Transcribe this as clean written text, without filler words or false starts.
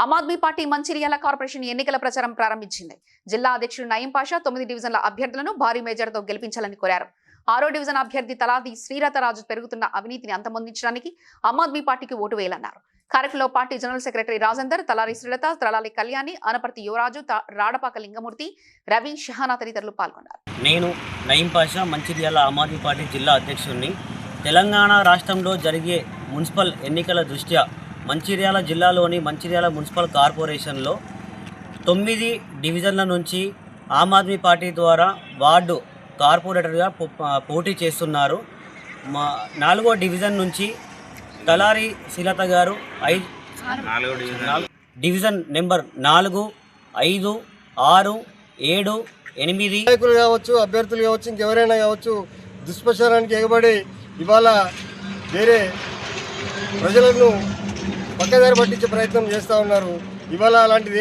Aam Aadmi party Mancherial corporation ఎన్నికల ప్రచారం ప్రారంభించింది. జిల్లా అధ్యక్షుడు నయీం పాషా 9 డివిజన్ల అభ్యర్థులను భారీ మెజార్టీతో గెలిపించాలని కోరారు. 6వ డివిజన్ అభ్యర్థి తలాది శ్రీరథరాజు పెరుగుతున్న అవినీతిని అంతమొందించడానికి ఆమ్ ఆద్మీ పార్టీకి ఓటు వేయాలన్నారు. కార్యక్రమంలో పార్టీ జనరల్ సెక్రటరీ రాజేందర్, తలారి శ్రీలత, త్రళాలి కళ్యాణి, అనపర్తి యువరాజు, రాడపాక లింగమూర్తి, రవి, షహానా తదితరులు పాల్గొన్నారు. నేను నయీం పాషా, మంచిర్యాల ఆమ్ ఆద్మీ పార్టీ జిల్లా అధ్యక్షుడిని. తెలంగాణ రాష్ట్రంలో జరిగే మున్సిపల్ ఎన్నికల దృష్ట్యా మంచిర్యాల జిల్లాలోని మంచిర్యాల మున్సిపల్ కార్పొరేషన్లో 9 డివిజన్ల నుంచి ఆమ్ ఆద్మీ పార్టీ ద్వారా వార్డు కార్పొరేటర్గా పోటీ చేస్తున్నారు. 4వ డివిజన్ నుంచి తలారి శ్రీలత గారు డివిజన్ నెంబర్ 4, 5, 6, 7, 8 నాయకులు కావచ్చు, అభ్యర్థులు కావచ్చు, ఇంకెవరైనా కావచ్చు దుష్ప్రచారానికి ఎగబడి ఇవాళ వేరే ప్రజలను పక్కదారి పట్టించే ప్రయత్నం చేస్తూ ఉన్నారు. ఇవాళ అలాంటిది